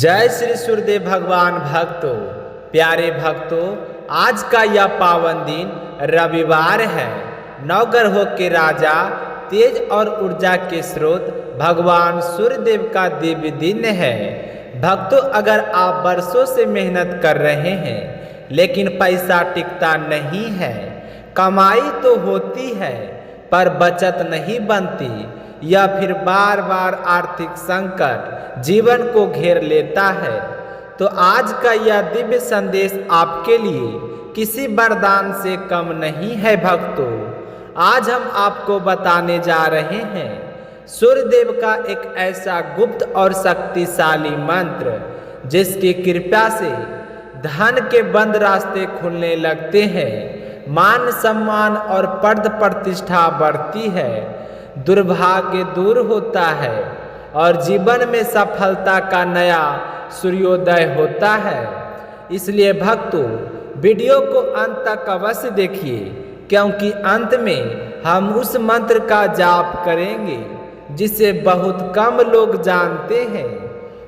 जय श्री सूर्यदेव भगवान भक्तों, प्यारे भक्तों, आज का यह पावन दिन रविवार है। नवग्रहों के राजा, तेज और ऊर्जा के स्रोत भगवान सूर्यदेव का दिव्य दिन है। भक्तों, अगर आप बरसों से मेहनत कर रहे हैं लेकिन पैसा टिकता नहीं है, कमाई तो होती है पर बचत नहीं बनती, या फिर बार बार आर्थिक संकट जीवन को घेर लेता है, तो आज का यह दिव्य संदेश आपके लिए किसी वरदान से कम नहीं है। भक्तों, आज हम आपको बताने जा रहे हैं सूर्यदेव का एक ऐसा गुप्त और शक्तिशाली मंत्र जिसकी कृपा से धन के बंद रास्ते खुलने लगते हैं, मान सम्मान और पद प्रतिष्ठा बढ़ती है, दुर्भाग्य दूर होता है और जीवन में सफलता का नया सूर्योदय होता है। इसलिए भक्तों, वीडियो को अंत तक अवश्य देखिए, क्योंकि अंत में हम उस मंत्र का जाप करेंगे जिसे बहुत कम लोग जानते हैं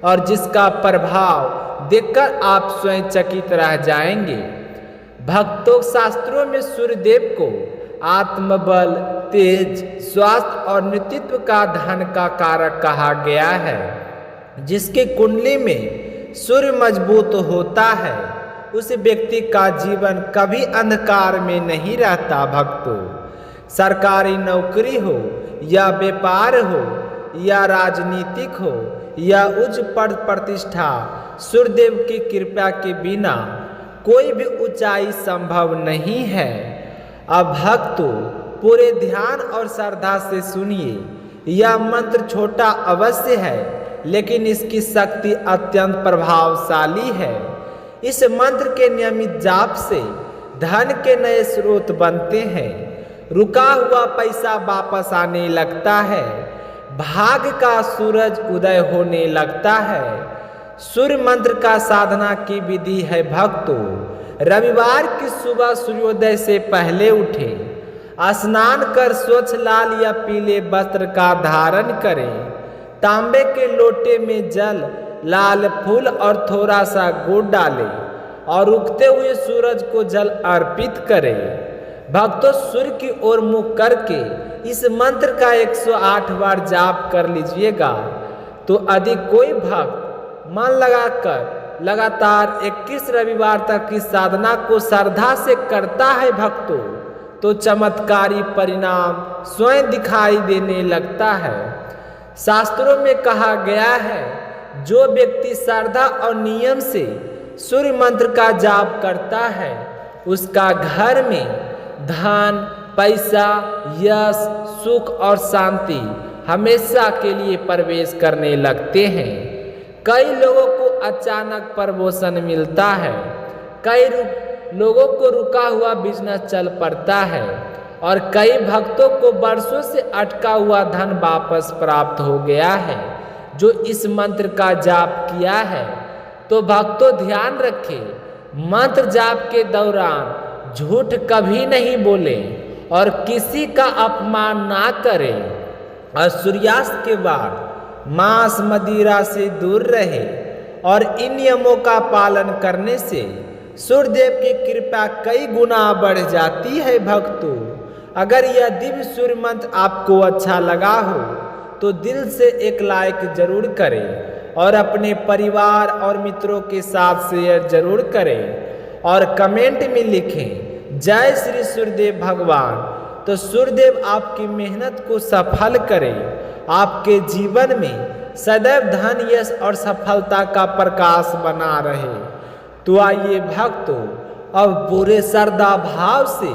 और जिसका प्रभाव देखकर आप स्वयं चकित रह जाएंगे। भक्तों, शास्त्रों में सूर्यदेव को आत्मबल, तेज, स्वास्थ्य और नेतृत्व का धन का कारक कहा गया है। जिसकी कुंडली में सूर्य मजबूत होता है, उस व्यक्ति का जीवन कभी अंधकार में नहीं रहता। भक्तों, सरकारी नौकरी हो या व्यापार हो या राजनीतिक हो या उच्च पद प्रतिष्ठा, सूर्यदेव की कृपा के बिना कोई भी ऊंचाई संभव नहीं है। अब भक्तों, पूरे ध्यान और श्रद्धा से सुनिए। यह मंत्र छोटा अवश्य है, लेकिन इसकी शक्ति अत्यंत प्रभावशाली है। इस मंत्र के नियमित जाप से धन के नए स्रोत बनते हैं, रुका हुआ पैसा वापस आने लगता है, भाग्य का सूरज उदय होने लगता है। सूर्य मंत्र का साधना की विधि है। भक्तों, रविवार की सुबह सूर्योदय से पहले उठें, स्नान कर स्वच्छ लाल या पीले वस्त्र का धारण करें, तांबे के लोटे में जल, लाल फूल और थोड़ा सा गुड़ डालें और उगते हुए सूरज को जल अर्पित करें। भक्तों, सूर्य की ओर मुख करके इस मंत्र का 108 बार जाप कर लीजिएगा। तो यदि कोई भक्त मन लगाकर लगातार 21 रविवार तक की साधना को श्रद्धा से करता है भक्तों, तो चमत्कारी परिणाम स्वयं दिखाई देने लगता है। शास्त्रों में कहा गया है, जो व्यक्ति श्रद्धा और नियम से सूर्य मंत्र का जाप करता है, उसका घर में धन, पैसा, यश, सुख और शांति हमेशा के लिए प्रवेश करने लगते हैं। कई लोगों को अचानक प्रमोशन मिलता है, कई लोगों को रुका हुआ बिजनेस चल पड़ता है और कई भक्तों को वर्षों से अटका हुआ धन वापस प्राप्त हो गया है, जो इस मंत्र का जाप किया है। तो भक्तों, ध्यान रखें, मंत्र जाप के दौरान झूठ कभी नहीं बोलें और किसी का अपमान ना करें, और सूर्यास्त के बाद मांस मदिरा से दूर रहे और इन नियमों का पालन करने से सूर्यदेव की कृपा कई गुना बढ़ जाती है। भक्तों, अगर यह दिव्य सूर्य मंत्र आपको अच्छा लगा हो तो दिल से एक लाइक जरूर करें और अपने परिवार और मित्रों के साथ शेयर जरूर करें और कमेंट में लिखें जय श्री सूर्यदेव भगवान। तो सूर्यदेव आपकी मेहनत को सफल करें, आपके जीवन में सदैव धन, यश और सफलता का प्रकाश बना रहे। तो आइए भक्तों, अब पूरे श्रद्धा भाव से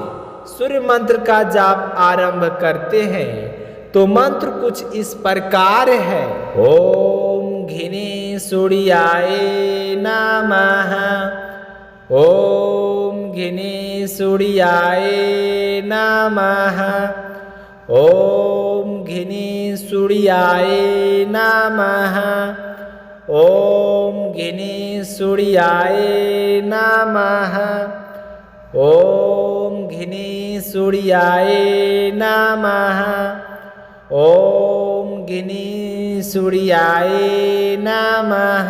सूर्य मंत्र का जाप आरंभ करते हैं। तो मंत्र कुछ इस प्रकार है। ओम घिने सूर्याय नमः, ओम घिने सूर्याय नमः, ओम घिने सूर्याय नमः, ओम घिने सूर्याय नमः, ओम घिने सूर्याय नमः, ओम घिने सूर्याय नमः,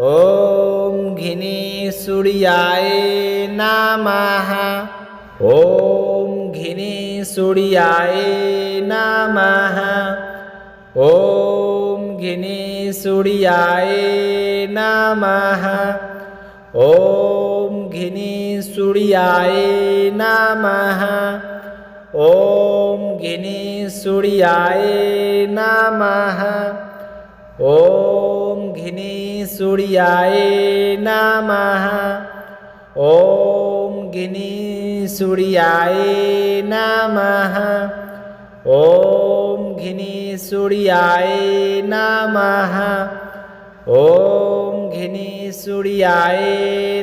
ॐ घिनीसूर्याय नमः। ॐ घिनीसूर्याय नमः। ॐ घिनीसूर्याय नमः। ॐ घिनीसूर्याय नमः। ॐ घिनीसूर्याय नमः। ॐ घिनीसूर्याय नमः। ॐ घिनीसूर्याय नमः। ॐ घिनीसूर्याय नमः। ॐ घिनीसूर्याय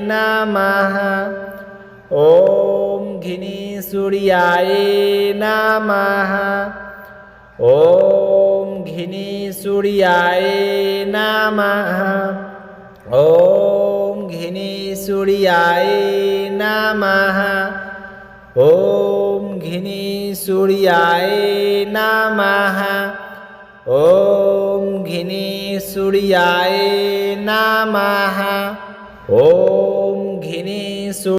नमः। ॐ घिनीसूर्याय नमः। ॐ घिनीसूर्याय नमः। ॐ घिनीसूर्याय नमः। ॐ घिनीसूर्याय नमः। ॐ घिनीसूर्याय नमः। ॐ घिनी